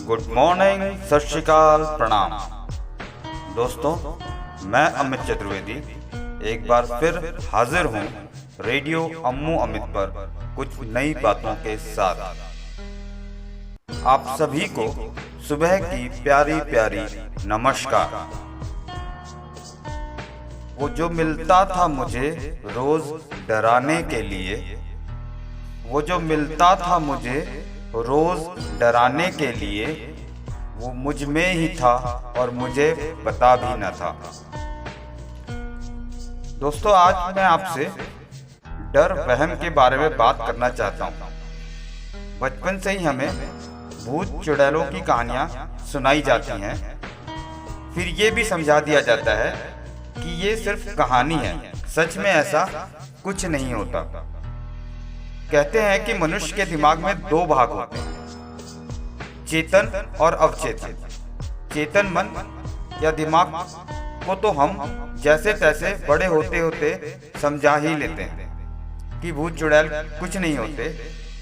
Good morning, सत श्री अकाल, प्रणाम। दोस्तों, मैं अमित चतुर्वेदी एक बार फिर हाजिर हूँ रेडियो अम्मू अमित पर कुछ नई बातों के साथ। आप सभी को सुबह की प्यारी प्यारी नमस्कार। वो जो मिलता था मुझे रोज डराने के लिए, वो जो मिलता था मुझे रोज डराने के लिए, वो मुझ में ही था और मुझे पता भी न था। दोस्तों, आज मैं आपसे डर वहम के बारे में बात करना चाहता हूँ। बचपन से ही हमें भूत चुड़ैलों की कहानियाँ सुनाई जाती हैं, फिर ये भी समझा दिया जाता है कि ये सिर्फ कहानी है, सच में ऐसा कुछ नहीं होता। कहते हैं कि मनुष्य के दिमाग में दो भाग होते हैं, चेतन और अवचेतन। चेतन मन या दिमाग को तो हम जैसे तैसे बड़े होते होते समझा ही लेते हैं कि भूत चुड़ैल कुछ नहीं होते,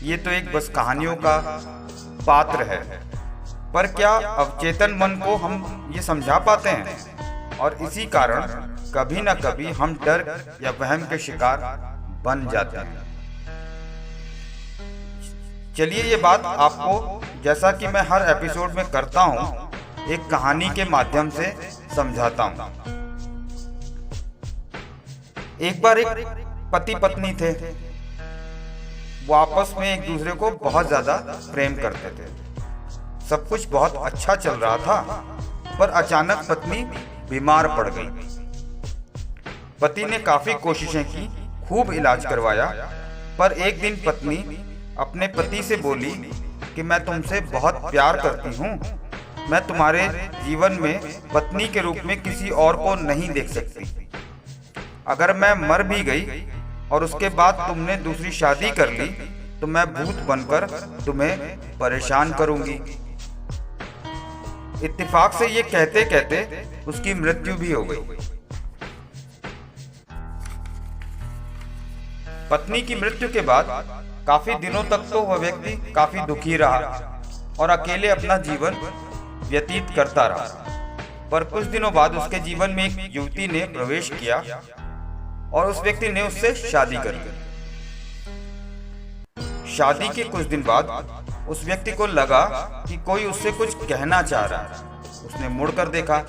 ये तो एक बस कहानियों का पात्र है। पर क्या अवचेतन मन को हम ये समझा पाते हैं? और इसी कारण कभी न कभी हम डर या वहम के शिकार बन जाते हैं। चलिए, ये बात आपको, जैसा कि मैं हर एपिसोड में करता हूँ, एक कहानी के माध्यम से समझाता हूँ। एक बार एक पति पत्नी थे। वो आपस में एक दूसरे को बहुत ज्यादा प्रेम करते थे। सब कुछ बहुत अच्छा चल रहा था, पर अचानक पत्नी बीमार पड़ गई। पति ने काफी कोशिशें की, खूब इलाज करवाया, पर एक दिन पत्नी अपने पति से बोली कि मैं तुमसे बहुत प्यार करती हूँ, मैं तुम्हारे जीवन में पत्नी के रूप में किसी और को नहीं देख सकती। अगर मैं मर भी गई और उसके बाद तुमने दूसरी शादी कर ली तो मैं भूत बनकर तुम्हें परेशान करूंगी। इत्तेफाक से ये कहते कहते उसकी मृत्यु भी हो गई। पत्नी की मृत्यु के बाद काफी दिनों तक तो वह व्यक्ति काफी दुखी रहा और अकेले अपना जीवन व्यतीत करता रहा। पर कुछ दिनों बाद उसके जीवन में एक युवती ने प्रवेश किया और उस व्यक्ति ने उससे शादी कर ली। शादी के कुछ दिन बाद उस व्यक्ति को लगा कि कोई उससे कुछ कहना चाह रहा है। उसने मुड़कर देखा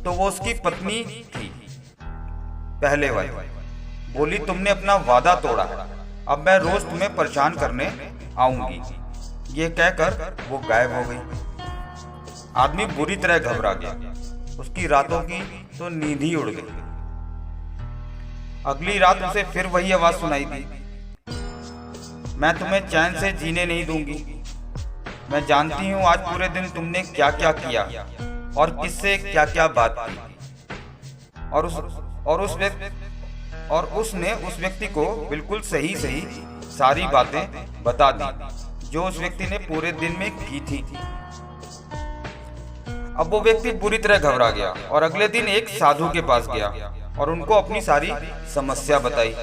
तो वो उसकी पत्नी थी, पहले वाली। बोली, तुमने अपना वादा तोड़ा है, अब मैं रोज तुम्हें परेशान करने आऊंगी। ये कहकर वो गायब हो गई। आदमी बुरी तरह घबरा गया। उसकी रातों की तो नींद ही उड़ गई। अगली रात उसे फिर वही आवाज सुनाई दी, मैं तुम्हें चैन से जीने नहीं दूंगी। मैं जानती हूँ आज पूरे दिन तुमने क्या क्या किया और किससे क्या क्या बात की। और उसने उस व्यक्ति को बिल्कुल सही सारी बातें बता दी जो उस व्यक्ति ने पूरे दिन में की थी। अब वो व्यक्ति बुरी तरह घबरा गया और अगले दिन एक साधु के पास गया और उनको अपनी सारी समस्या बताई।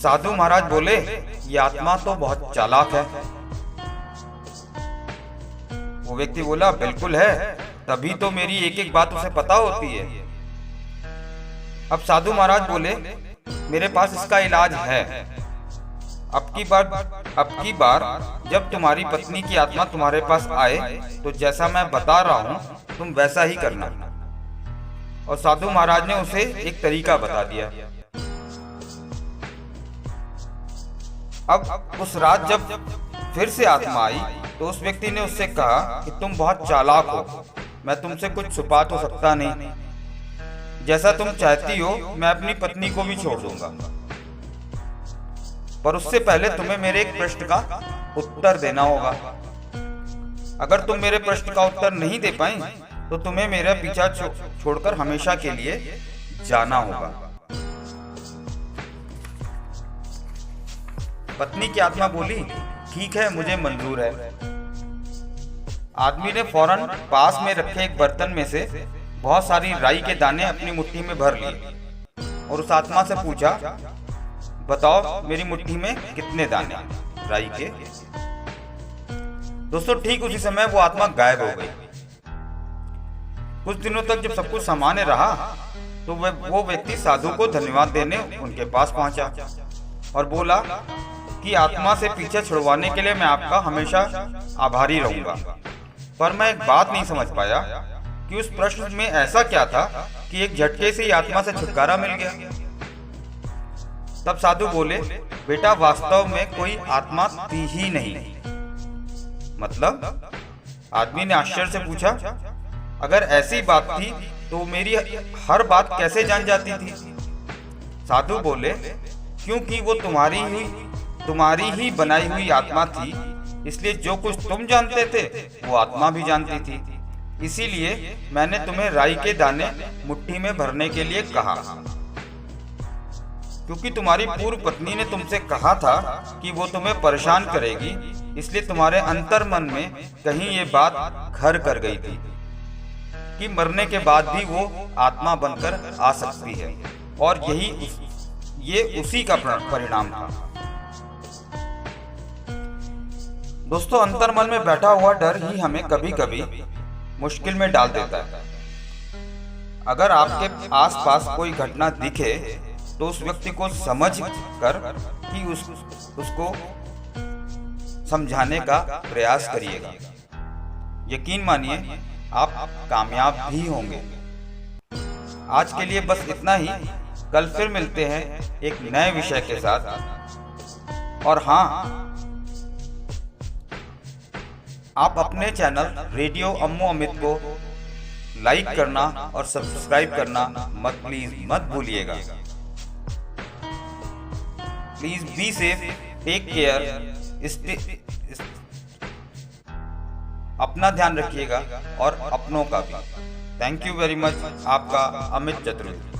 साधु महाराज बोले, ये आत्मा तो बहुत चालाक है। वो व्यक्ति बोला, बिल्कुल है, तभी तो मेरी एक एक बात उसे पता होती है। अब साधु महाराज बोले, मेरे पास इसका इलाज है। अब की बार जब तुम्हारी पत्नी की आत्मा तुम्हारे पास आए तो जैसा मैं बता रहा हूँ तुम वैसा ही करना। और साधु महाराज ने उसे एक तरीका बता दिया। अब उस रात जब फिर से आत्मा आई तो उस व्यक्ति ने उससे कहा कि तुम बहुत चालाक हो, मैं तुमसे कुछ छुपा तो सकता नहीं, जैसा तुम चाहती हो मैं अपनी पत्नी को भी छोड़ दूंगा, पर उससे पहले तुम्हें मेरे एक प्रश्न का उत्तर देना होगा। अगर तुम मेरे प्रश्न का उत्तर नहीं दे पाई तो तुम्हें मेरा पीछा छोड़कर हमेशा के लिए जाना होगा। पत्नी की आत्मा बोली, ठीक है, मुझे मंजूर है। आदमी ने फौरन पास में रखे एक बर्तन में से बहुत सारी राई के दाने अपनी मुट्ठी में भर लिए और उस आत्मा से पूछा, बताओ मेरी मुट्ठी में कितने दाने राई के? दोस्तों ठीक उसी समय वो आत्मा गायब हो गई। कुछ दिनों तक जब सब कुछ सामान्य रहा तो वो व्यक्ति साधु को धन्यवाद देने उनके पास पहुंचा और बोला कि आत्मा से पीछे छुड़वाने के लिए मैं आपका हमेशा आभारी रहूंगा। पर मैं एक बात नहीं समझ पाया कि उस प्रश्न में ऐसा क्या था कि एक झटके से ही आत्मा से छुटकारा मिल गया। तब साधु बोले, बेटा वास्तव में कोई आत्मा थी ही नहीं। मतलब? आदमी ने आश्चर्य से पूछा, अगर ऐसी बात थी तो मेरी हर बात कैसे जान जाती थी? साधु बोले, क्योंकि वो तुम्हारी ही बनाई हुई आत्मा थी, इसलिए जो कुछ तुम जानते थे वो आत्मा भी जानती थी। इसीलिए मैंने तुम्हें राई के दाने मुट्ठी में भरने के लिए कहा, क्योंकि तुम्हारी पूर्व पत्नी ने तुमसे कहा था कि वो तुम्हें परेशान करेगी, इसलिए तुम्हारे अंतर मन में कहीं ये बात घर कर गई थी कि मरने के बाद भी वो आत्मा बनकर आ सकती है, और ये उसी का परिणाम था। दोस्तों, अंतर्मन में बैठा हुआ डर ही हमें कभी कभी मुश्किल में डाल देता है। अगर आपके आसपास कोई घटना दिखे तो उस व्यक्ति को समझ कर कि उसको समझाने का प्रयास करिएगा। यकीन मानिए आप कामयाब भी होंगे। आज के लिए बस इतना ही। कल फिर मिलते हैं एक नए विषय के साथ। और हाँ, आप अपने चैनल रेडियो अम्मू अमित को लाइक करना और सब्सक्राइब करना प्लीज मत भूलिएगा। Please be safe, take care, अपना ध्यान रखिएगा और अपनों का भी। Thank you very much. आपका अमित चतुर्वेदी।